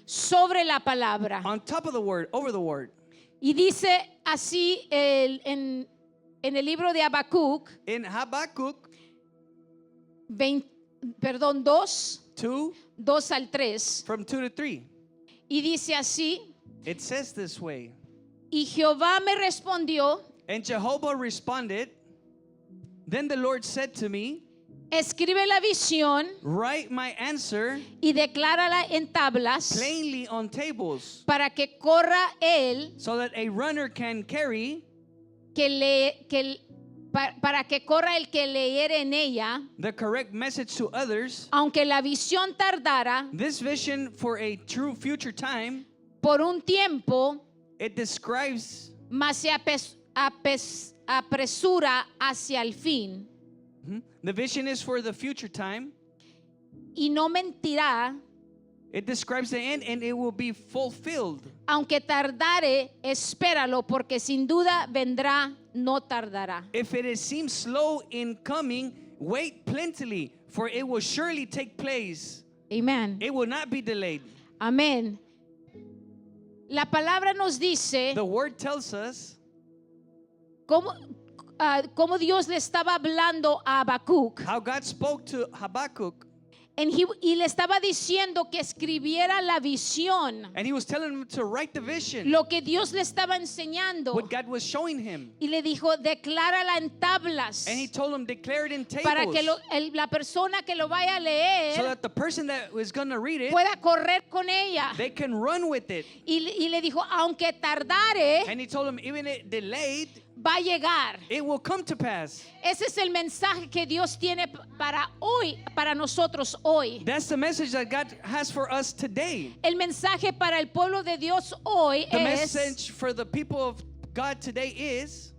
sobre la palabra. On top of the word, over the word. Y dice así en el libro de Habacuc, In Habakkuk 2 2, al 3. from 2 to 3, Y dice así: it says this way. y Jehová me respondió, And Jehovah responded, then the Lord said to me, escribe la visión write my answer y declárala en tablas plainly on tables, para que corra él so that a runner can carry para que corra el que leyere en ella, the correct message to others. aunque la visión tardara This vision for a true future time, por un tiempo, it describes, mas se apresura hacia el fin, the vision is for the future time. y no mentirá, It describes the end and it will be fulfilled. aunque tardare, espéralo, porque sin duda vendrá, no tardará. If it seems slow in coming, wait plentifully, for it will surely take place. Amén. It will not be delayed. Amén. La palabra nos dice The word tells us cómo Dios le estaba hablando a Habacuc. how God spoke to Habakkuk, Y le estaba diciendo que escribiera la visión, and he was telling him to write the vision, lo que Dios le estaba enseñando. what God was showing him. Y le dijo, declárala en tablas, And he told him, declare it in para que tables, la persona que lo vaya a so leer that the person that is going to read it, pueda correr con ella. they can run with it. Y le dijo, aunque tardare, And he told him, even it delayed, va a llegar. it will come to pass. Ese es el mensaje que Dios tiene para hoy, para nosotros hoy. That's the message that God has for us today. El mensaje para el pueblo de Dios hoy The es message for the people of God today is,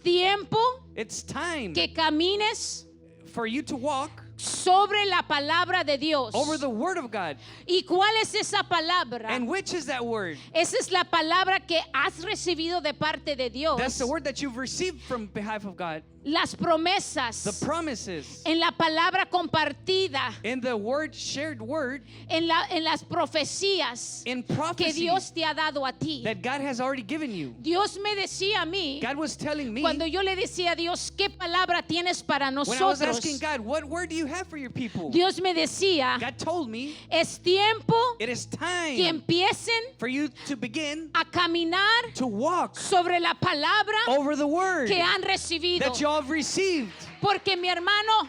tiempo it's time que camines for you to walk sobre la palabra de Dios. over the word of God. ¿Y cuál es esa palabra? And which is that word? Esa es la palabra que has recibido de parte de Dios. That's the word that you've received from behalf of God. Las promesas The promises. en la palabra compartida, In the word, shared word, en las profecías in que prophecy Dios te ha dado a ti. that God has already given you. Dios me decía a mí, God was telling me, cuando yo le decía a Dios, ¿qué palabra tienes para when I was nosotros? asking God, what word do you have for your people? Dios me decía, God told me, es tiempo it is que time empiecen for you to begin a caminar to walk sobre la palabra over the word que han recibido. that you all have received. Porque mi hermano,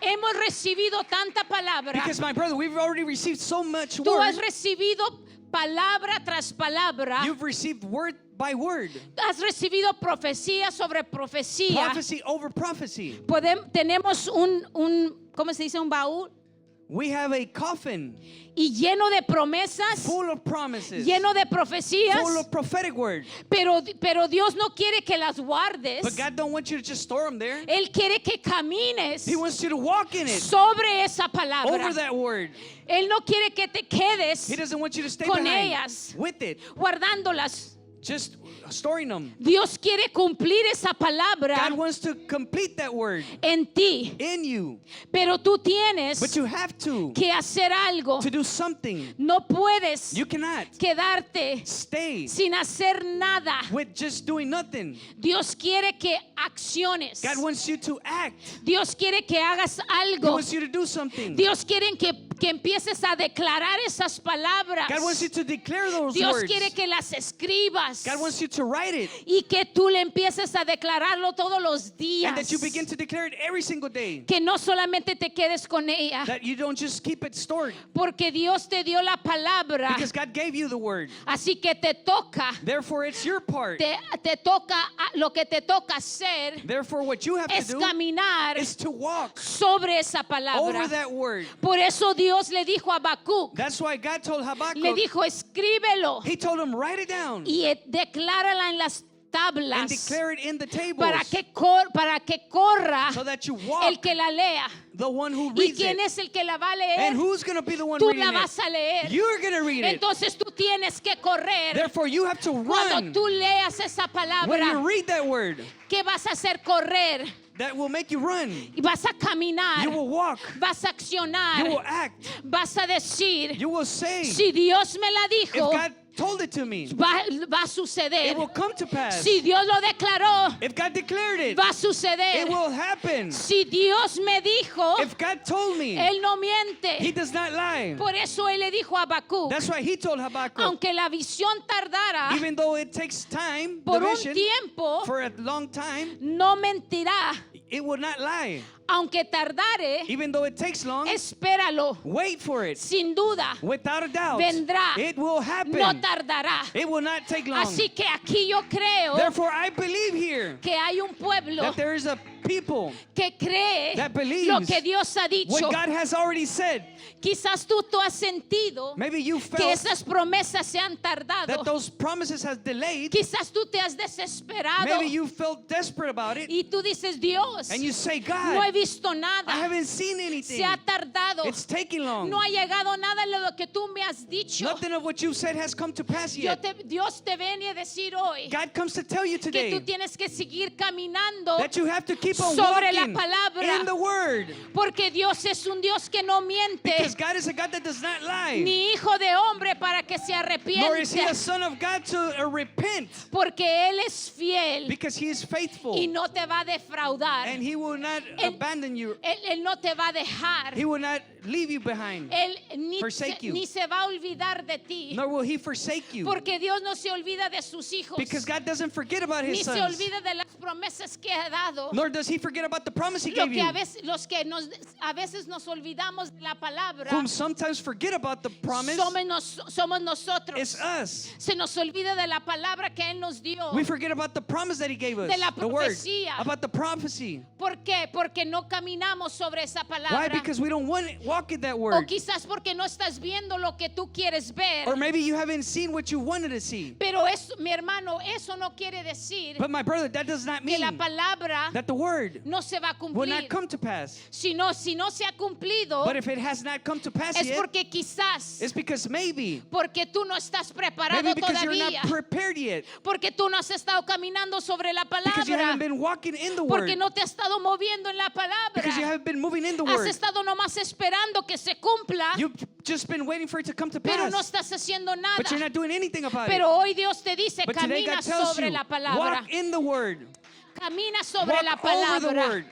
hemos recibido tanta palabra. Because my brother, we've already received so much Tú has word. recibido palabra tras palabra. You've received word by word. Has recibido profecía sobre profecía. Prophecy over prophecy. Tenemos ¿cómo se dice? Un baúl. We have a coffin Y lleno de promesas, full of promises, lleno de profecías. full of prophetic word. Pero Dios no quiere que las guardes. But God don't want you to just store them there. Él quiere que camines He wants you to walk in it, sobre esa palabra. over that word. Él no quiere que te quedes He doesn't want you to stay con behind ellas, with it, guardándolas. just storing them. Dios quiere cumplir esa palabra God wants to complete that word en ti, in you. pero tú tienes But you have to que hacer algo. do something. No puedes You cannot quedarte stay sin hacer nada. with just doing nothing. Dios quiere que acciones. God wants you to act. Dios quiere que hagas He algo. wants you to do something. Dios quiere que empieces a declarar esas palabras. God wants you to declare those Dios words. quiere que las escribas God wants you to write it, y que tú le empieces a declararlo todos los días. and that you begin to declare it every single day. Que no solamente te quedes con ella, That you don't just keep it stored, porque Dios te dio la palabra. because God gave you the word. Así que te toca, Therefore, it's your part. te toca, lo que te toca hacer Therefore, what you have to es do caminar is to walk sobre esa over palabra. that word. Por eso Dios le dijo a Habacuc, That's why God told le Habakkuk, dijo, escríbelo he told him, write it down y declárala en las and tablas declare it in the tables, para que corra so that you el walk, que la lea. the one who ¿Y reads quién it. es el que la va a leer? And who's going to be the one Tú reading la vas it? a leer. You're going to read it. Entonces tú tienes que correr. Therefore, you have to Cuando run tú leas esa when you palabra, read that word. ¿qué vas a hacer? Correr. that will make you run. y vas a caminar, You will walk. vas a You accionar, will act. vas a decir, You will say, si Dios me la if dijo, God told it to me, va a suceder. it will come to pass. Si Dios lo declaró, If God declared it, va a suceder. it will happen. Si Dios me dijo, If God told me, Él no He miente. does not lie. Por eso Él le dijo a Habacuc, That's why He told Habakkuk, aunque la visión tardara even though it takes time, the por un vision, tiempo, for a long time, no mentirá. it will not lie. Aunque tardare, Even though it takes long, espéralo. wait for it. Sin duda, Without a doubt, vendrá. it will happen. no tardará. It will not take long. Así que aquí yo creo Therefore, I believe here que hay un pueblo that there is a people que cree that believes lo que Dios ha dicho. what God has already said. Quizás tú has sentido Maybe you que felt esas promesas se han tardado. that those promises has delayed. Quizás tú te has desesperado Maybe you felt desperate about it, y tú dices, Dios, and you say, no he God, visto I nada. haven't seen Se anything. ha tardado. It's taking long. No ha llegado nada de lo que tú me has dicho. Nothing of what you said has come to pass yet. Dios te viene a decir hoy God comes to tell you que today tú tienes que seguir caminando that you have to keep on sobre la walking palabra. in the Word. Porque Dios es un Dios que no miente, Because God is a God that does not lie. ni hijo de hombre para que se Nor is He arrepiente. a son of God to repent. Porque Él es fiel Because He is faithful. y no te va a defraudar. And He will not Él- abandon you. Él no te va a dejar. He will not leave you behind. Él ni forsake you. ni se va a olvidar de ti. Nor will He forsake you. Porque Dios no se olvida de sus hijos. Because God doesn't forget about Ni His se sons. olvida de las promesas que ha dado. Nor does He forget about the promise He Lo gave que you. los que a veces nos olvidamos de la palabra Whom sometimes forget about the promise somos nosotros. is us. Se nos olvida de la palabra que Él nos dio. We forget about the promise that He gave us. De la The word. profecía. About the prophecy. ¿Por qué? Porque no caminamos sobre esa Why? palabra. Because we don't walk in that O word. quizás porque no estás viendo lo que tú quieres ver. Or maybe you haven't seen what you wanted to see. Pero eso, mi hermano, eso no quiere decir But my brother, that does not que mean la palabra that the word no se va a will not cumplir. come to pass. Si no se ha cumplido, But if it has not come to pass es yet, porque quizás, it's because maybe tú no estás preparado Maybe because you're todavía. not prepared yet. Porque tú no has estado caminando sobre la Because you palabra. haven't been walking in the Porque word. no te has estado moviendo en la Because you palabra. haven't been moving in the Has word. estado nomás esperando que se cumpla, You've just been waiting for it to come to pero no pass. estás haciendo But you're nada. not doing anything about Pero it. hoy Dios te dice, But today camina God tells sobre you, la palabra. walk in the word. Camina sobre la Walk over the palabra. word.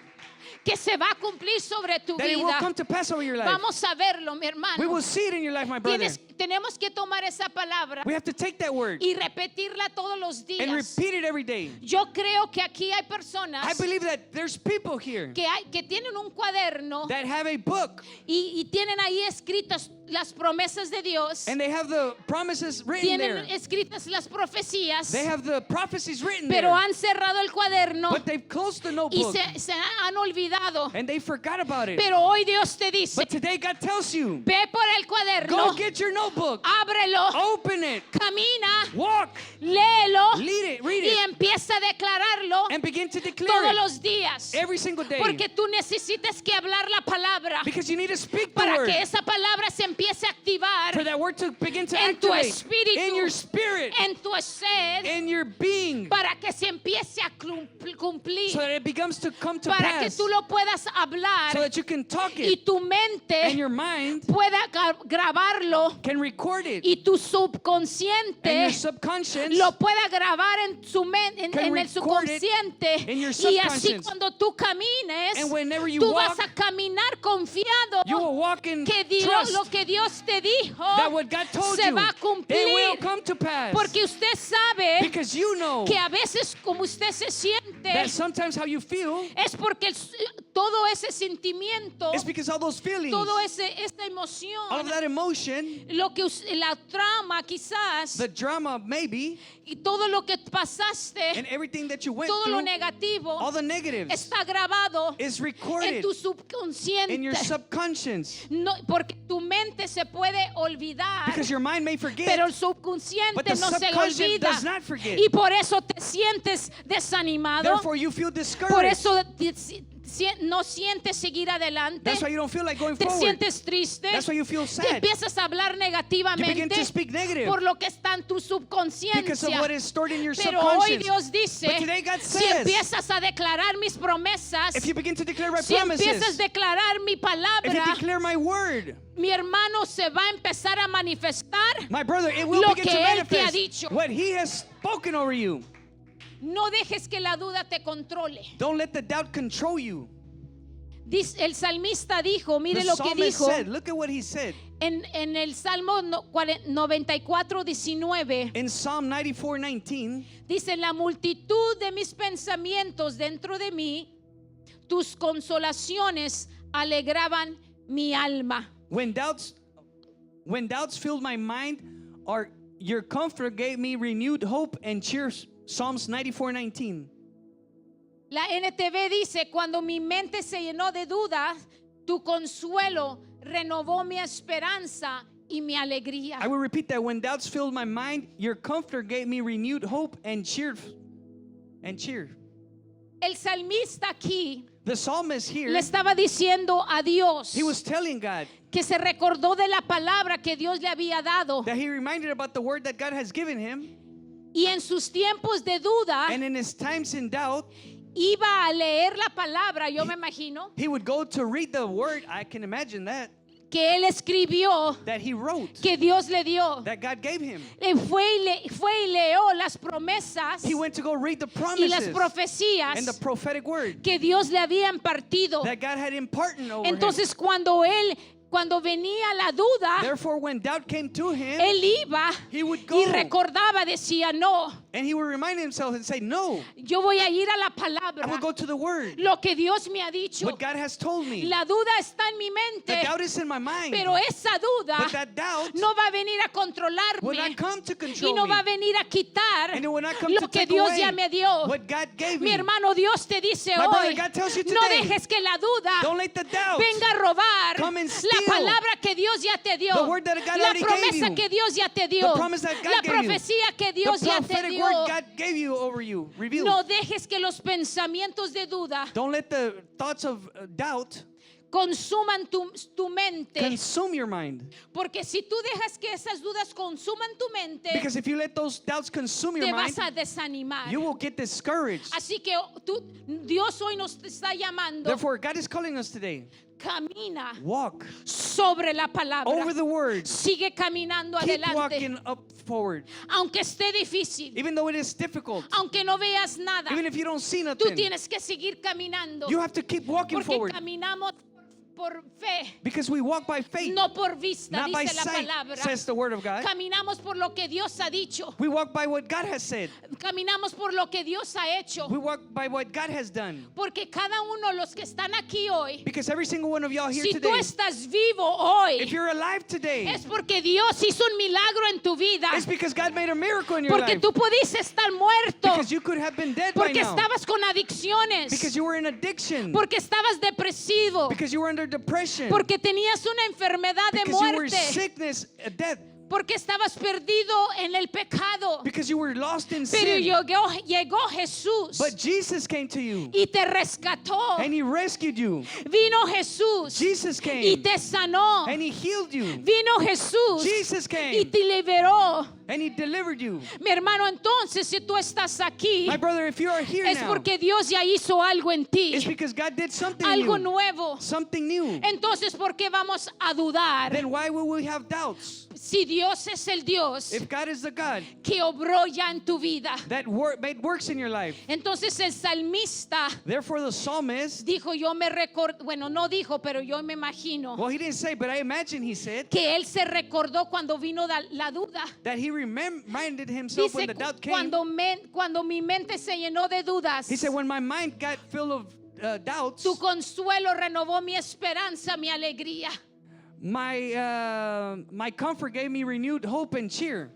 Que se va a cumplir sobre tu That it will vida. come to pass over your life. Vamos a verlo, mi hermano. We will see it in your life, my brother. Tenemos que tomar esa palabra We have to take that word y repetirla todos los and días. repeat it every day. Yo creo que aquí hay I personas believe that there's people here que tienen un cuaderno that have a book y tienen ahí escritas las promesas de Dios, and they have the promises written there. tienen escritas las profecías, They have the prophecies written pero there. han cerrado el cuaderno But they've closed the y notebook se han olvidado. and they forgot about it. Pero hoy Dios te dice, But today God tells you, ve por el go cuaderno, get your notebook, ábrelo, open it, camina, walk, léelo read y it, empieza a declararlo and begin to declare todos it los días. every single day. Porque tú necesitas que hablar la palabra Because you need to speak the para word que esa palabra se empiece a activar for that word to begin to en tu activate espíritu, in your spirit, en tu ser, in your being, para que se empiece a cumplir, so that it begins to come to para que pass, tú lo puedas hablar so that you can talk y it tu and mente your mind pueda grabarlo can record it y tu and subconsciente your subconscious lo pueda grabar en su mente, can en el record it subconsciente, in your y así subconscious. cuando tú camines, And whenever you tú walk, vas a caminar confiado you will walk in que trust lo que Dios te dijo that what God told se you, va a it will cumplir, come to pass. porque usted sabe Because you know que a veces como usted se siente that sometimes how you feel es porque todo ese sentimiento, is because all those feelings, todo esa emoción, all of that emotion, lo que la trama quizás the drama maybe, y todo lo que pasaste, and everything that you went todo lo through, negativo all the negatives está grabado is en recorded tu in subconsciente. your subconscious. No, porque tu mente se puede olvidar, Because your mind may forget, pero el subconsciente but the no se le subconscious olvida. does not forget. Y por eso te sientes desanimado. Therefore you feel Por discouraged. eso no sientes seguir adelante, That's why you don't feel like going te forward. sientes triste, That's why you feel te sad. empiezas a hablar You begin negativamente to speak negative por lo que está en tu because of subconsciencia. what is stored in your Pero hoy subconscious. Dios dice, But today God si says, empiezas a declarar mis promesas, if you begin to declare my si empiezas promises, a declarar mi if you palabra, declare my word, mi hermano se va a empezar a manifestar. my brother, it will Lo begin que to Él te ha manifest dicho. what He has spoken over you. No dejes que la duda te controle. Don't let the doubt control you. Dice, el salmista dijo, mire The lo que psalmist dijo said, look at what he said en el Salmo 94:19. in Psalm 94:19. Dice, la multitud de mis pensamientos dentro de mí, tus consolaciones alegraban mi alma. When doubts filled my mind, your comfort gave me renewed hope and cheer. Psalms 94:19. La NTV dice, cuando mi mente se llenó de dudas, tu consuelo renovó mi esperanza y mi alegría. I will repeat that. When doubts filled my mind, your comfort gave me renewed hope and cheer. El salmista aquí The psalmist here, le estaba diciendo a Dios he was telling God que se recordó de la palabra que Dios le había dado, that he reminded about the word that God has given him, y en sus tiempos de duda and in his times in doubt, iba a leer la palabra, yo me imagino, he would go to read the word. I can imagine that que él escribió, that he wrote, que Dios le dio. that God gave him. Fue y leó las promesas He went to go read the y las promises profecías and the prophetic word que Dios le había impartido. that God had imparted over him. Entonces cuando venía la duda, Therefore, when doubt came to him, él iba he would y go recordaba, decía, no, and he would remind himself and say, no, yo voy a ir a la I palabra, will go to the word. lo que Dios me ha dicho. What God has told me. La duda está en mi The mente, doubt is in my mind. pero esa duda But that doubt no va a venir a will controlarme not come to y control no va a me. venir a quitar And it will not come lo to que take Dios away ya me dio. what God gave Mi me. hermano, Dios te dice My brother, hoy, God tells you no today, dejes que la duda don't let the doubt venga a robar come and la steal palabra que Dios ya te dio, the word that God la already gave promesa you, que Dios ya te dio, the promise that God la gave you, profecía que Dios the ya te prophetic dio. word God gave you over you, revealed. No dejes que los pensamientos de duda Don't let the thoughts of doubt consuman tu mente. consume your mind. Porque si tú dejas que esas dudas consuman tu mente, Because if you let those doubts consume your te mind, vas a desanimar. you will get discouraged. Así que Dios hoy nos está llamando. Therefore, God is calling us today. Camina Walk sobre la palabra. over the word. Sigue caminando Keep adelante. walking up forward. Aunque esté difícil, Even though it is difficult, aunque no veas nada, even if you don't see tú nothing, tienes que seguir caminando. you have to keep walking Porque forward. caminamos por fe, Because we walk by faith, no por vista, not by dice la sight, palabra. says the word of God. Caminamos por lo que Dios ha dicho. We walk by what God has said. Caminamos por lo que Dios ha hecho. We walk by what God has done. Porque cada uno de los que están aquí hoy, Because every single one of y'all here si tú today, estás vivo hoy, if you're alive today, es porque Dios hizo un milagro en tu vida. it's because God made a miracle in your Porque life. tú pudiste estar muerto. Because you could have been dead by Porque now. estabas con adicciones. Because you were in addiction. Porque estabas depresivo. Because you were under depression. Porque tenías una enfermedad de Because you were muerte. sickness, death. Porque estabas perdido en el pecado. Because you were lost in Pero sin. llegó Jesús But Jesus came to you y te rescató. and He rescued you. Vino Jesús Jesus y came te sanó. and He healed you. Vino Jesús Jesus y came te liberó. and He delivered you. Mi hermano, entonces si tú estás aquí, My brother, if you are here es now, porque Dios ya hizo algo en ti. it's because God did something Algo new. nuevo. Something new. Entonces, ¿por qué vamos a dudar? Then why will we have doubts? Si Dios es el Dios If God is the God que obró ya en tu vida. that made works in your life. Entonces el salmista Therefore the psalmist, dijo, yo me recuerdo, bueno, no dijo, pero yo me imagino well, he didn't say, but I imagine he said que él se recordó cuando vino la duda. that he reminded himself when Dice, the doubt came. cuando mi mente se llenó de dudas, He said, when my mind got filled of doubts, tu consuelo renovó mi esperanza, mi alegría. my comfort gave me renewed hope and cheer.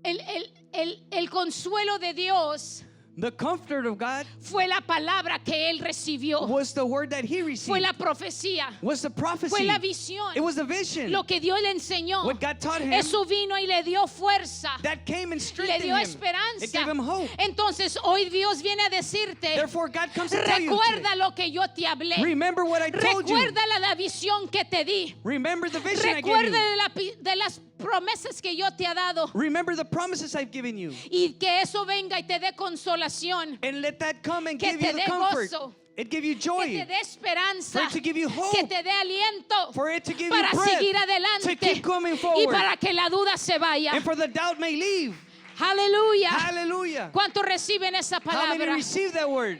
El consuelo de Dios The comfort of God fue la palabra que él recibió, was the word that he fue received. la profecía, Was the fue prophecy. la visión, It was the vision. lo que Dios le enseñó. What God taught him. Eso vino y le dio fuerza, That came and le strengthened dio him. esperanza. It gave him hope. Entonces hoy Dios viene a decirte, Therefore, God comes to tell you recuerda today, lo que yo te hablé, remember what I told you. recuerda la visión que te di, Remember the vision I gave recuerda you. de las promesas que yo te he dado, Remember the promises I've given you. y que eso venga y te dé consolación, And let that come and que give te you the dé comfort. gozo, It give you que joy. te dé esperanza, For it to give you hope. que te dé aliento For it to give para you breath. seguir To adelante keep coming y forward. para que la duda se vaya. And for the doubt may leave. Aleluya. Hallelujah. ¿Cuántos reciben esa How many palabra? receive that word?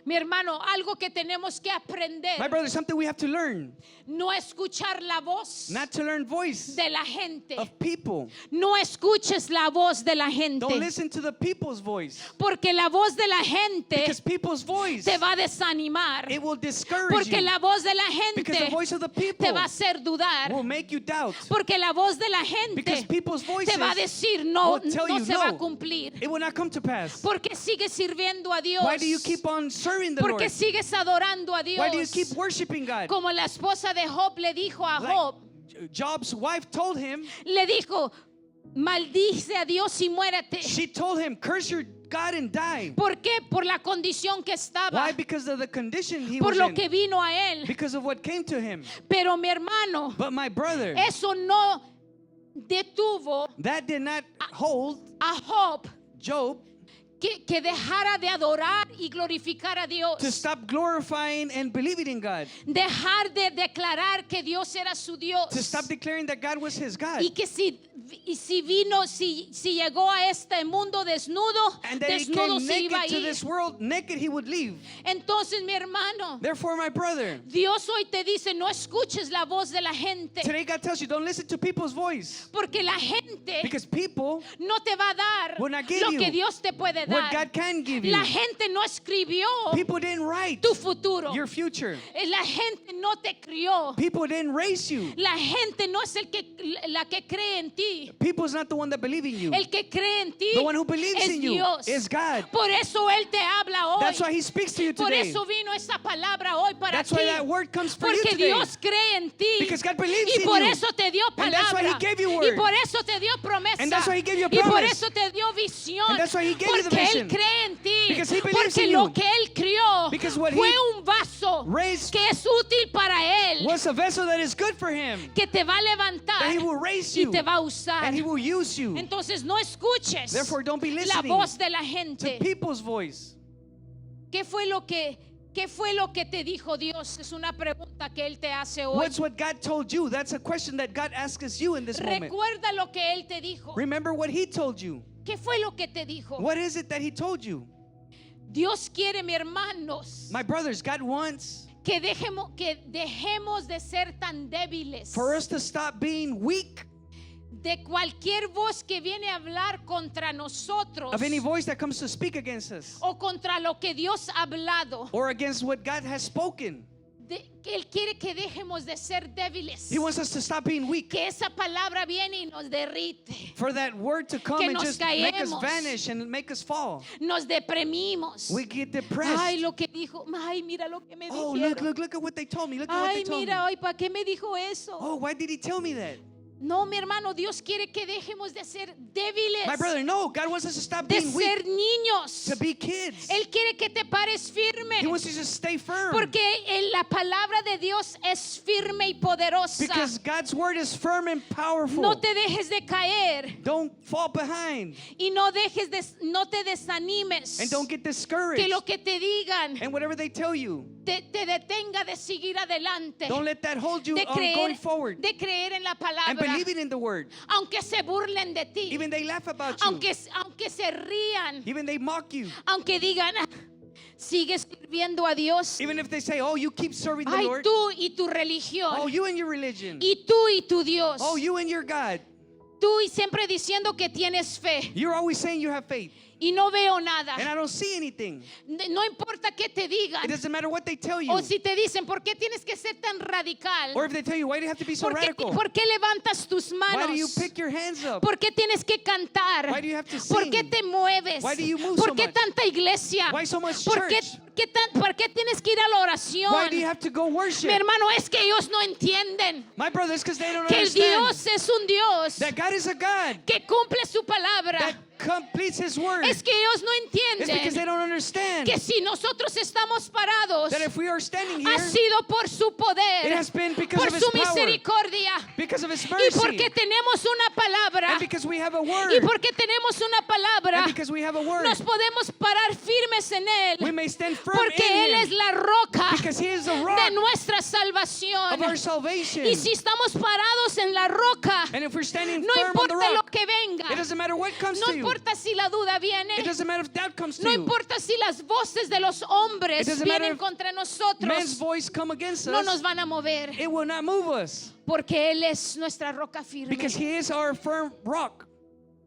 Mi hermano, algo que tenemos que aprender, My brother, something we have to learn. no escuchar la voz Not to learn voice de la gente. of people. No escuches la voz de la Don't gente, listen to the people's voice. porque la voz de la gente Because people's voice, te va a desanimar, it will discourage porque you. la voz de la Because the gente voice of the people te va a hacer dudar, will make you doubt. porque la voz de la Because gente people's voices, te va a decir no, will tell no you se va a no. cumplir. It will not come to pass. Porque sigues sirviendo a Dios, Why do you keep on serving the porque Lord? sigues adorando a Why do you Dios, keep worshiping God? como la esposa de Job le dijo a Like Job, Job's wife told him, le dijo, maldice a Dios y muérete. she told him, curse your God and die. ¿Por qué? Por la condición que estaba, Why? Because of the condition he por was lo in. que vino a él. Because of what came to him. Pero mi hermano, But my brother, eso no detuvo that did not hold a Job Job que dejara de adorar y glorificar a Dios. to stop glorifying and believing in God. Dejar de declarar que Dios era su Dios. To stop declaring that God was his God. Y que si llegó a este mundo desnudo, And that he desnudo came se iba a naked to ir. this world, naked he would leave. Entonces, mi hermano, Therefore, my brother, Dios hoy te dice, no escuches la voz de la gente, today God tells you, don't listen to people's voice. porque la gente Because people no te va a dar will not give lo you que Dios te puede what dar. God can give you. La gente no escribió People didn't write tu futuro. your future. La gente no te crió. People didn't raise you. La gente no es la que cree en ti. People's not the one that believe in you. El que cree en ti The one who believes es in you Dios. is God. Por eso Él te habla hoy. That's why he speaks to you Por today. eso vino esta palabra hoy para That's ti. why that word comes for you Porque today. Dios cree en ti. Because God believes Y in por you. eso te dio And that's why palabra. he gave you Y word. por eso te dio promesa. And that's why he gave you a Y por promise. eso te dio visión. And that's why he gave you the Porque vision. Él cree en ti. Because he believes Porque in lo you. que Él crió Because what fue he un vaso raised que es útil para Él. was a vessel that is good for him. Que te va a That levantar he will raise y you. te va a usar. And he will use you. Entonces no escuches Therefore, don't be la listening voz de la to gente. people's voice. ¿Qué fue lo que te dijo Dios? Es una pregunta que Él te hace hoy. What's what God told you? That's a question that God asks you in this moment. Recuerda lo que Él te dijo. Remember what he told you. ¿Qué fue lo que te dijo? What is it that he told you? Dios quiere, mi hermanos, My brothers, God wants que dejemos de ser tan débiles. for us to stop being weak De cualquier voz que viene a hablar contra nosotros of any voice that comes to speak against us o contra lo que Dios ha hablado. or against what God has spoken. Él quiere que dejemos de ser débiles. He wants us to stop being weak. Que esa palabra viene y nos derrite. For that word to come Que and nos just make us caemos. vanish and make us fall. Nos deprimimos. We get depressed. Ay, lo que dijo. Ay, mira lo que me Oh, dijeron. look at what they told me. Look at what they Ay, told me. mira, hoy, ¿para qué me dijo eso? Oh, why did he tell me that? No, mi hermano, Dios quiere que dejemos de ser débiles. My brother, no. God wants us to stop De being ser weak, niños. to be kids. Él quiere que te pares firme. He wants you to stay firm. Porque la palabra de Dios es firme y poderosa. Because God's word is firm and powerful. No te dejes de caer Don't fall behind y no te desanimes. and don't get discouraged. Que lo que te digan And whatever they tell you, te detenga de seguir adelante. don't let that hold you De on going creer, forward de creer en la and palabra. believing in the word. Aunque se burlen de ti. Even they laugh about you. Aunque se rían. Even they mock you. Aunque digan, "Ah, sigues sirviendo a Dios. Even if they say, oh, you keep serving the Ay, Lord. tú y tu religión. Oh, you and your religion. Y tú y tu Dios. Oh, you and your God. Tú y siempre diciendo que tienes fe. You're always saying you have faith. y no veo nada. and I don't see anything. No importa qué te digan. It doesn't matter what they tell you. O si te dicen, ¿por qué tienes que ser tan radical? Or if they tell you, why do you have to be so radical? ¿Por qué levantas tus Why do you manos? pick your hands up? ¿Por qué tienes que cantar? Why do you have to ¿Por sing? qué te mueves? Why do you move ¿Por so qué much? tanta iglesia? Why so much ¿Por qué, church? ¿Por qué tienes que ir a la oración? Why do you have to go worship? Mi hermano, es que ellos no entienden My brothers, because they don't que el understand Dios es un Dios that God is a God que cumple su palabra. that completes His word. Es que ellos no It's because they entienden don't understand que si nosotros estamos parados, that if we are standing ha here, sido por su it poder, has been because por of His su power, misericordia, because of His y mercy, porque tenemos una palabra, and because we have a word, y porque tenemos una palabra, and because we have a word, nos podemos parar firmes en we Él, may stand firm porque Él in es Him la roca because He is the de rock nuestra of salvación. our salvation. Y si estamos parados en la roca, And if we're standing no firm on the importa lo rock, que venga, it doesn't matter what comes no to you. importa si la duda viene, It doesn't matter if doubt comes to no you. importa si las voces de los hombres It doesn't matter vienen if contra Man's nosotros, voice come against no us. nos van a mover, It will not move us porque Él es nuestra roca firme. because He is our firm rock.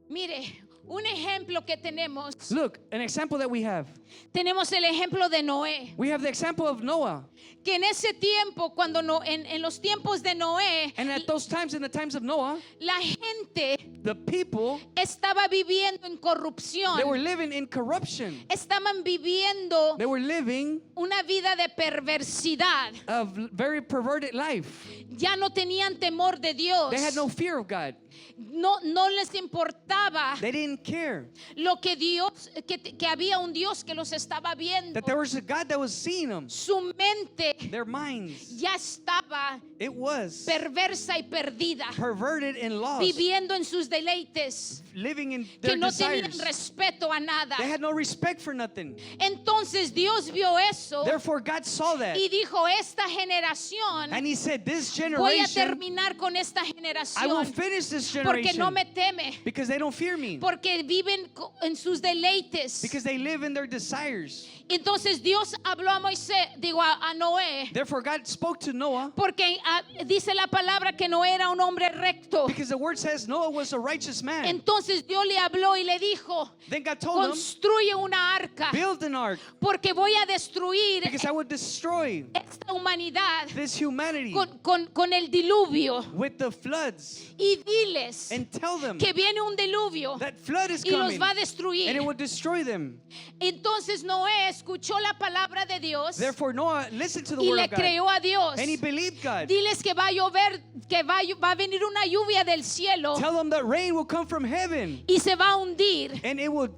Mire, un ejemplo que tenemos, Look, an example that we have. tenemos el ejemplo de Noé, We have the example of Noah. que en ese tiempo, cuando en los tiempos de Noé, And at those times, in the times of Noah, la gente the people, estaba viviendo en they were corrupción, living in corruption. estaban viviendo They were living una vida de perversidad, a very perverted life. ya no tenían temor de Dios, They had no fear of God. no les importaba They didn't care lo que Dios, que había un Dios que los estaba viendo. that there was a God that was seeing them. Su mente Their minds, ya estaba it was perversa y perdida, perverted and lost, viviendo en sus deleites, living in que their no tenían desires. respeto a nada. They had no respect for nothing. Entonces Dios vio eso Therefore, God saw that. y dijo, esta generación, And He said, this voy a generation, terminar con esta I will generación, finish this porque no generation me teme, because they don't fear me. porque viven en sus deleites. Because they live in their desires. Entonces Dios habló a Moisés, digo a Noé, Therefore, God spoke to Noah porque dice la palabra que no era un hombre recto. because the word says Noah was a righteous man. Entonces Dios le habló y le dijo, Then God told him, construye una arca, build an ark porque voy a destruir because I would destroy esta humanidad this humanity con el diluvio. with the floods. Y diles And tell them que viene un diluvio that flood is y los coming va a and it destruir. will destroy them. Entonces Noé escuchó la palabra de Dios Therefore, Noah listened to the y word le of God creyó a Dios. and he believed God. Diles que va a llover, que va a venir una lluvia del cielo Tell them that rain will come from heaven y se va a hundir and it will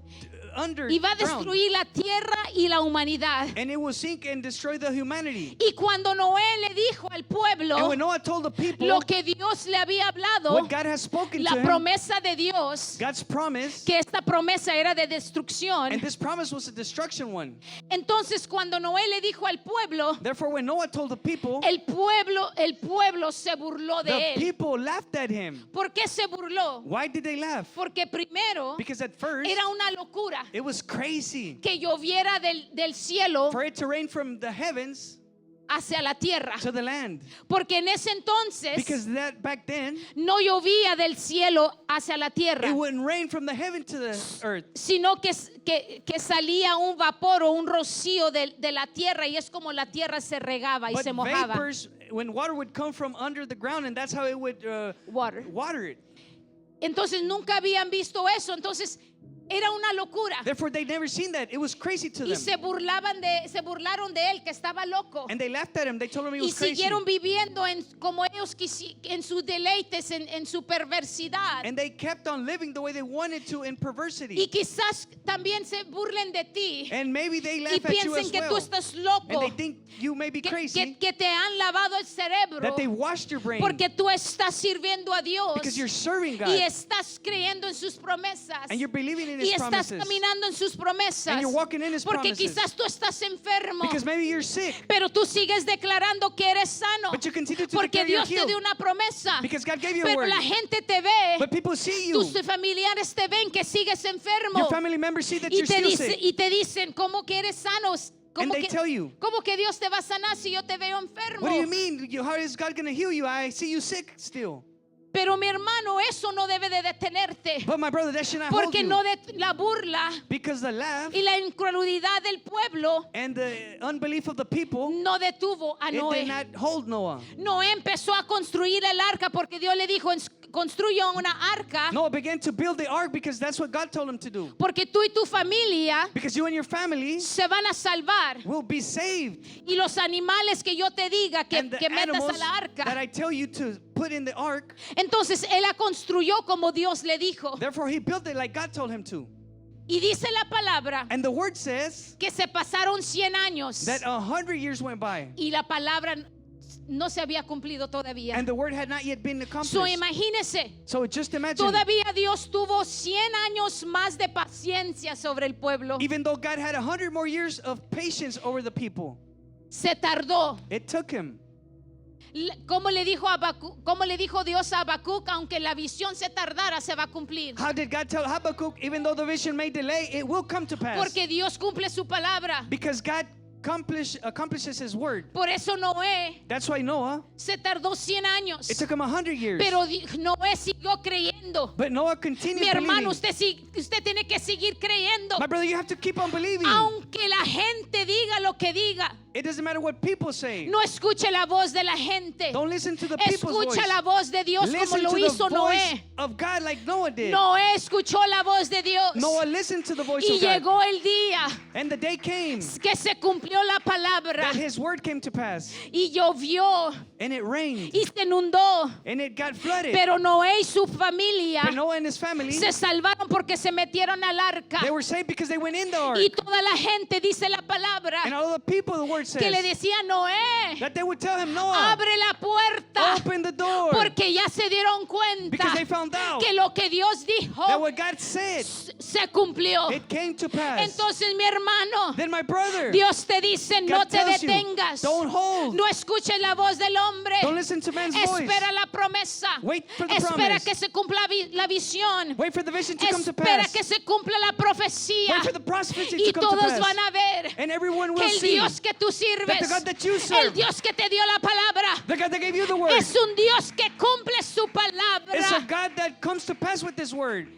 under y va a ground, destruir la tierra y la humanidad. and it will sink and destroy the humanity. Y cuando Noé le dijo al And pueblo when Noah told the people lo que Dios le había hablado, what God has spoken la to him, promesa de Dios, God's promise, que esta promesa era de destrucción. and this promise was a destruction one. Entonces cuando Noé le dijo al pueblo, Therefore, when Noah told the people, el pueblo se burló de the él. people laughed at him. ¿Por qué se burló? Why did they laugh? Porque primero Because at first, era una locura it was crazy que lloviera del cielo for it to rain from the heavens hacia la tierra. to the land. Porque en ese entonces Because that back then, no llovía del cielo hacia la tierra, it wouldn't rain from the heaven to the earth. sino que salía un vapor o un rocío de la tierra y es como la tierra se regaba y But se mojaba. vapors, when water would come from under the ground, and that's how it would water it. Entonces nunca habían visto eso. Entonces era una locura. Therefore, they'd never seen that. It was crazy to Y them. se burlaron de él, que estaba loco. And they laughed at him. They told him he Y was crazy. siguieron viviendo como ellos en sus deleites, en su perversidad. And they kept on living the way they wanted to in perversity. Y quizás también se burlen de ti And maybe they y laugh at you piensen as que tú well. estás And loco, they think you may be crazy, que te han lavado el cerebro that they washed your brain porque tú estás sirviendo a Dios because you're serving God y estás creyendo en sus promesas and you're believing in y His estás promises. caminando en sus promesas And you're walking in His porque promises. quizás tú estás enfermo, Because maybe you're sick, pero tú sigues declarando que eres sano but you continue to porque declare you're Dios te healed dio una promesa, because God gave you a pero word. la gente te ve, But people see you. tus familiares te ven que sigues enfermo Your family members see that y you're still sick. y te dicen, ¿cómo que eres sano? And they tell you, ¿Cómo que Dios te va a sanar si yo te veo enfermo? what do you mean? How is God going to heal you? I see you sick still. Pero mi hermano, eso no debe de detenerte. But my brother, that should not hold Porque you. no la burla Because the laugh y la incredulidad del pueblo and the unbelief of the people, no detuvo a it did Noé. not hold Noah. Noé empezó a construir el arca porque Dios le dijo, construyó una arca Noah began to build the ark because that's what God told him to do. porque tú y tu familia Because you and your family se van a salvar. will be saved. Y los animales que yo te diga And the que metas animals a la that arca. I tell you to put in the ark, Entonces él la construyó como Dios le dijo. therefore he built it like God told him to. Y dice la palabra And the word says que se pasaron 100 años that 100 years went by y la palabra no se había cumplido todavía. and the word had not yet been So accomplished. imagínese, So just imagine, todavía Dios tuvo 100 años más de paciencia sobre el pueblo. even though God had 100 more years of patience over the people, Se tardó. it took him. ¿Cómo le dijo Dios a Habacuc? Aunque la visión se tardara, se va a cumplir. How did God tell Habakkuk, even though the vision may delay, it will come to pass? Porque Dios cumple su palabra. Because God accomplishes his word. Por eso Noé That's why Noah, se tardó 100 años. it took him 100 years. Pero Noé siguió creyendo. But Noah continued Mi hermano, believing. usted tiene que seguir creyendo. My brother, you have to keep on believing. Aunque la gente diga lo que diga, It doesn't matter what people say. no escuche la voz de la gente. Don't listen to the people's voice. Escucha la voz de Dios como Listen lo to hizo the voice Noé. of God like Noah did. Noé escuchó la voz de Dios. Noah listened to the voice Y of God. llegó el día And the day came que se cumplió la palabra. that his word came to pass. Y llovió And it rained. y se inundó. And it got flooded. Pero Noé y su familia But Noah and his family, se salvaron porque se metieron al arca. they were saved because they went in the ark. Y toda la gente, dice la palabra, And all the people, the word que le says, decía a Noé, that they would tell him, Noah, abre la puerta, open the door. porque ya se dieron cuenta Because they found out que lo que Dios that dijo what God said, se cumplió. it came to pass. Entonces, mi hermano, Then my brother, Dios te dice, no God te tells you, detengas, don't hold. no escuches la voz del hombre, Don't listen to man's voice. espera la promesa, Wait for the espera promise. que se cumpla la visión, Wait for the vision to come to espera pass. que se cumpla la profecía, Wait for the prophecy y to come to todos pass. van a ver And everyone will que el see Dios que tú that the sirves, God that you el serve, Dios que te dio la palabra, the God that gave you the word, es un Dios que cumple su is a palabra. God that comes to pass with this word.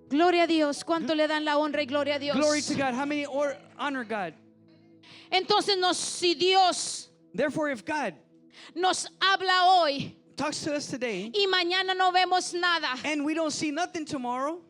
Gloria a Dios, ¿cuánto le dan la honra y gloria a Dios? Glory to God. How many honor God? Entonces, si Dios Therefore, if God nos habla hoy talks to us today y mañana no vemos nada, and we don't see nothing tomorrow,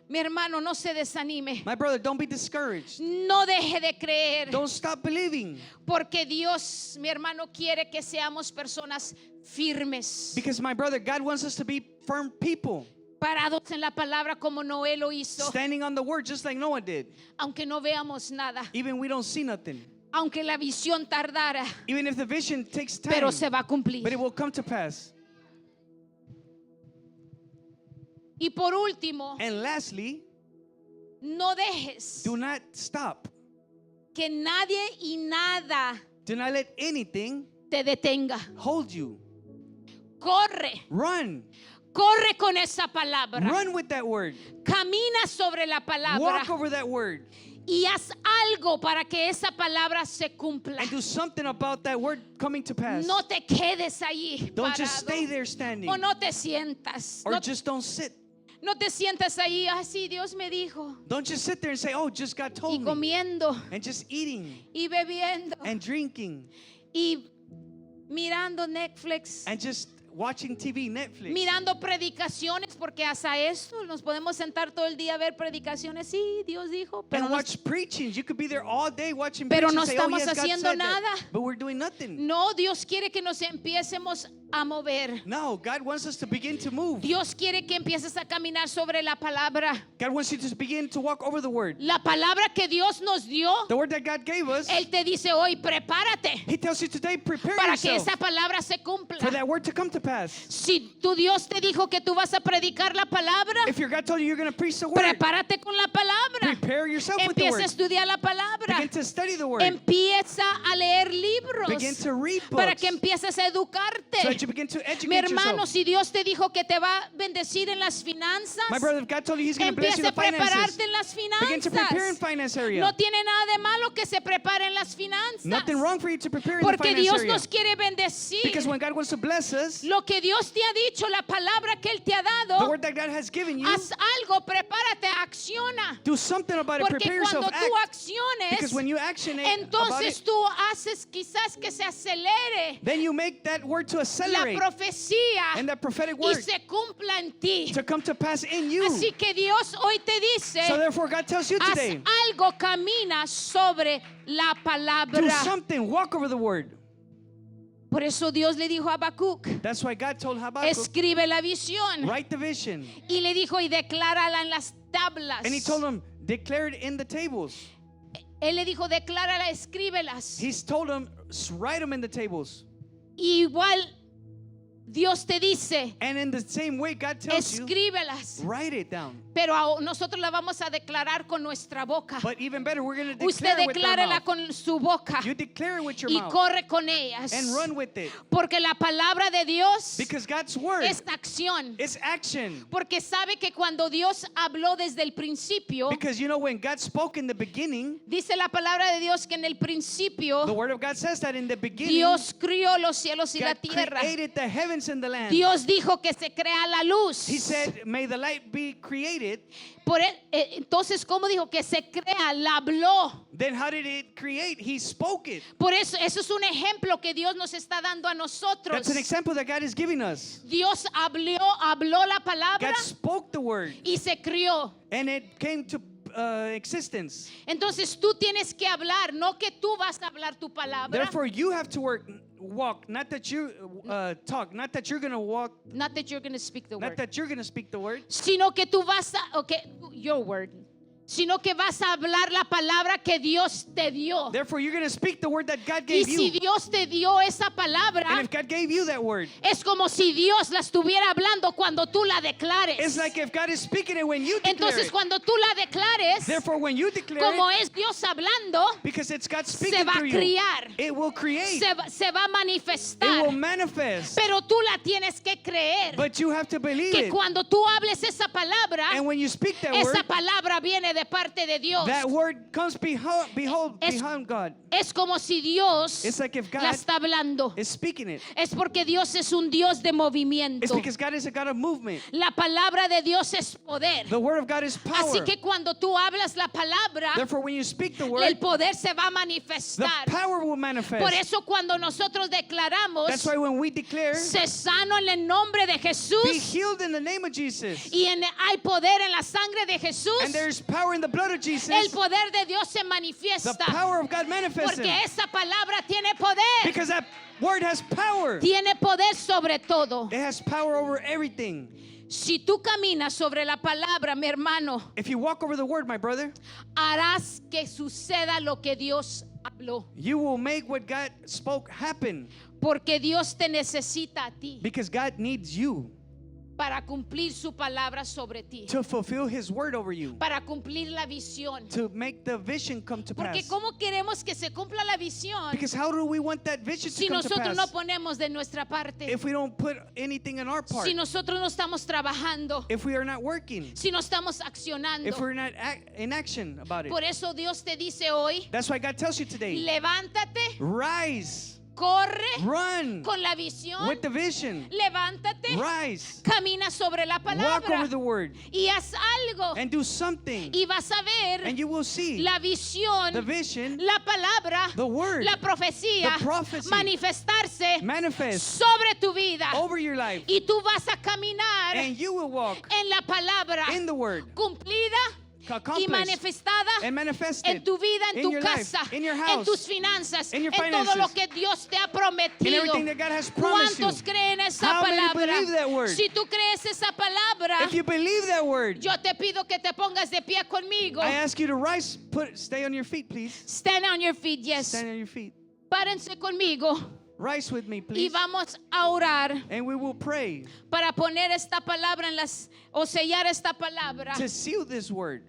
mi hermano, no se desanime. my brother, don't be discouraged. No deje de creer, Don't stop believing. porque Dios, mi hermano, quiere que seamos personas firmes, Because my brother, God wants us to be firm people, parados en la palabra como Noé lo hizo, standing on the word just like Noah did. aunque no veamos nada, Even we don't see nothing. aunque la visión tardara, Even if the vision takes time, pero se va a cumplir. but it will come to pass. Y por último, And lastly, no dejes do not stop. que nadie y nada Do not let anything te detenga. hold you. Corre, Run. corre con esa palabra. Run with that word. Camina sobre la palabra Walk over that word. y haz algo para que esa palabra se cumpla. And do something about that word coming to pass. No te quedes allí Don't just stay parado. there standing. O no te sientas. Or No, just don't sit. no te sientas ahí, así Dios me dijo. Don't just sit there and say, oh, just God Y told me. comiendo And just eating y bebiendo and drinking y mirando Netflix. and just watching TV, Netflix. Mirando predicaciones, porque hasta esto nos podemos sentar todo el día a ver predicaciones. Sí, Dios dijo, pero And no, watch preaching. You could be there all day watching Pero preaching no and say, oh, estamos yes, God haciendo said that. nada. But we're doing nothing. no, Dios quiere que nos empiecemos a mover. No, God wants us to begin to move. Dios quiere que empieces a caminar sobre la palabra. God wants you to begin to walk over the word. La palabra que Dios nos dio, The word that God gave us, Él te dice hoy, prepárate He tells you today, prepare para que yourself esa palabra se cumpla. for that word to come to pass. Si tu Dios te dijo que tú vas a predicar la palabra, If your God told you you're going to preach the word, prepárate con la palabra. prepare yourself with the Empieza a word. estudiar la palabra. Begin to study the word. Empieza a leer libros Begin to read para books que empieces a educarte. so that that you begin to educate Mi hermano, yourself. si Dios te dijo que te va a bendecir en las finanzas, My brother, if God told you He's going to bless you empieza in the a finances, prepararte en las begin to prepare in finanzas. finance area. No tiene nada de malo que se prepare en las finanzas. Nothing wrong for you to prepare in the Porque finance Dios area. nos quiere bendecir. Because when God wants to bless us, Lo que Dios te ha dicho, la palabra que Él te ha the dado, word that God has given you, haz algo, prepárate, acciona. do something about it. Porque Prepare yourself. cuando tú Act. Because acciones, when you actionate about entonces it, tú haces quizás que se acelere then you make that word to la accelerate profecía and that prophetic y word se cumpla en ti. to come to pass in you. Así que Dios hoy te dice, So therefore, God tells you haz today, algo, camina sobre la do palabra. something, walk over the word. Por eso Dios le dijo a Habacuc, That's why God told Habakkuk, escribe la visión. write the vision. Y le dijo, y declárala en las tablas. And he told him, declare it in the tables. Él le dijo, declárala, escríbelas. He's told him, write them in the tables. Y igual Dios te dice, And in the same way, God tells you, escríbelas. write it down. Pero nosotros la vamos a declarar con nuestra boca. But even better, we're going to Usted declare with our declárela mouth. con su boca You declare it with your y mouth corre con ellas. and run with it. Porque la palabra de Dios Because God's word es acción. is action. Porque sabe que cuando Dios habló desde el principio, Because you know, when God spoke in the beginning, dice la palabra de Dios que en el principio the word of God says that in the beginning, Dios crió los cielos y la God tierra. created the heavens and the land. Dios dijo que se crea la luz. He said, may the light be created. Entonces, ¿cómo dijo que se crea? La habló. Then how did it create? He spoke it. Por eso es un ejemplo que Dios nos está dando a nosotros. That's an example that God is giving us. Dios habló la palabra God spoke the word y se crió. and it came to existence. Entonces tú tienes que hablar, no que tú vas a hablar tu palabra. Therefore, you have to walk, not that you talk, not that you're going to walk, Not that you're going to speak the not word. that you're going to speak the word, Sino que tú vas a, your word. Sino que vas a hablar la palabra que Dios te dio. therefore you're going to speak the word that God Y gave si you. Dios te dio esa And palabra, if God gave you that word, es como si Dios la estuviera hablando cuando tú la declares. it's like if God is speaking it when you declare Entonces it. cuando tú la declares, Therefore, when you declare como it, es Dios hablando, because it's God se speaking va a through you, criar, it will create, se va a it manifestar. will manifest. Pero tú la tienes que creer. But you have to believe Que it. cuando tú hables esa palabra, And when you speak that esa word, palabra viene de parte de Dios. that word comes behind God. Es como si Dios It's like if la God está hablando. is speaking it. Es porque Dios es un Dios de It's movimiento. because God is a God of movement. La palabra de Dios es poder. The word of God is power. Así que cuando tú hablas la palabra, Therefore, when you speak the el word, poder se va a the manifestar. power will Por manifest. eso cuando nosotros declaramos, That's why when we declare, se sano en el nombre de be Jesús healed in the name of Jesus, y hay poder en la sangre de Jesús, and there's power in the blood of el Jesus, poder de Dios se the manifiesta. power of God manifests. Porque esa palabra tiene poder. Because that word has power. Tiene poder sobre todo. It has power over everything. Si tú caminas sobre la palabra, mi hermano, If you walk over the word, my brother, harás que suceda lo que Dios habló. you will make what God spoke happen. Porque Dios te necesita a ti Because God needs you para cumplir su palabra sobre ti. to fulfill His word over you, Para cumplir la visión. to make the vision come to Porque pass. ¿cómo queremos que se cumpla la visión Because how do we want that vision to si come to nosotros no pass ponemos de nuestra parte? if we don't put anything in our part? Si nosotros no estamos trabajando. If we are not working, Si no estamos accionando. if we're not in action about it. Por eso Dios te dice hoy, That's why God tells you today, levántate, rise, corre run con la visión, with the vision, levántate, rise, camina sobre la walk palabra over the word, y haz algo and do something, y vas a ver and you will see la visión, the vision, la palabra, the word, la profecía the prophecy manifestarse manifest sobre tu vida over your life, y tú vas a caminar and you will walk en la palabra in the word, cumplida y accomplished manifestada and manifested en tu vida, en in tu your casa, life, in your en house, tus finanzas, in your en todo lo finances, que Dios te ha in prometido. everything that God has promised you. ¿Cuántos creen esa How many palabra? believe that word? Si tú crees esa palabra, If you believe that word, yo te pido que te pongas de pie conmigo. I ask you to rise, stay on your feet, please. Stand on your feet, yes. Stand on your feet. Párense conmigo Rise with me, y please. vamos a orar And we will pray para poner esta palabra en las o sellar esta palabra to seal this word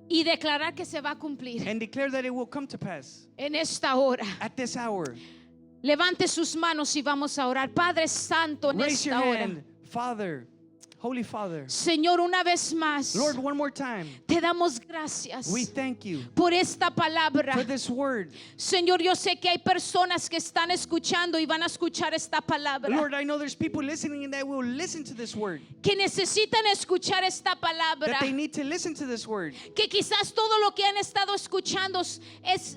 y declarar que se va a cumplir and declare that it will come to pass en esta hora. at this hour. Levante sus manos y vamos a orar. Padre Santo, en Raise your esta hora, hand. Father, Holy Father. Señor, una vez más, Lord, one more time. te damos gracias We thank you por esta palabra. for this word. Señor, yo sé que hay personas que están escuchando y van a escuchar esta palabra, Lord, I know there's people listening and that will listen to this word. que necesitan escuchar esta palabra, That they need to listen to this word. que quizás todo lo que han estado escuchando es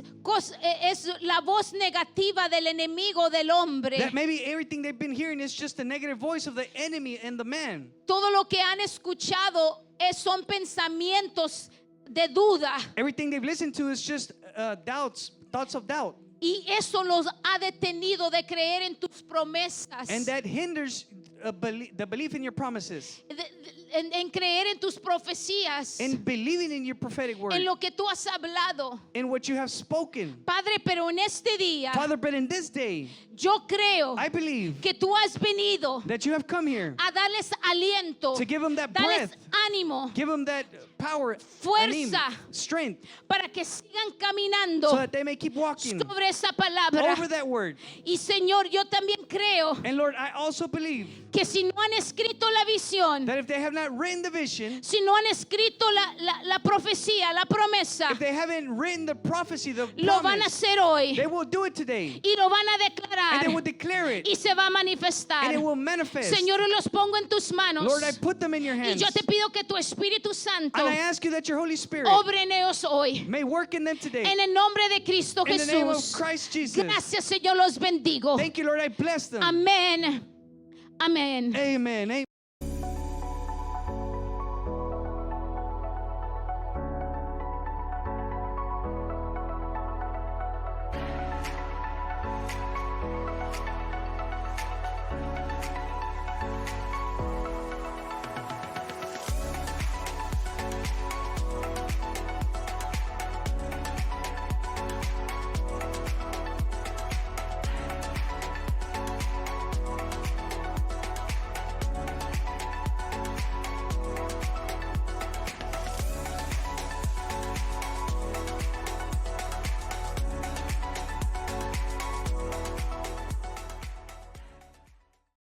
la voz negativa del enemigo del hombre. That maybe everything they've been hearing is just the negative voice of the enemy and the man. Todo lo que han escuchado son pensamientos de duda, Everything they've listened to is just thoughts of doubt. y eso los ha detenido de creer en tus promesas, And that hinders the belief in your promises. en creer en tus profecías, And believing in your prophetic word. en lo que tú has hablado. In what you have spoken. Padre, pero en este día Father, but in this day, yo creo I believe que tú has venido that you have come here a darles aliento, to give them that darles breath, ánimo, give them that power, Fuerza. strength, para que sigan caminando so that they may keep walking sobre esa palabra. over that word. Y Señor, yo también creo And Lord, I also believe que si no han escrito la visión, that if they have not written the vision, si no han escrito la profecía, la promesa, if they haven't written the prophecy, the lo van a promise, hacer hoy they will do it today. y lo van a And declarar they will declare it. y se va a manifestar. And it will manifest. Señor, los pongo en tus manos Lord, I put them in your y hands. yo te pido que tu Espíritu Santo And I ask you that your Holy Spirit obre en ellos hoy. may work in them today. En el nombre de Cristo In the name of Jesús. Christ Jesus. Gracias, Señor, los bendigo. Thank you, Lord. I bless them. Amén. Amén. Amen.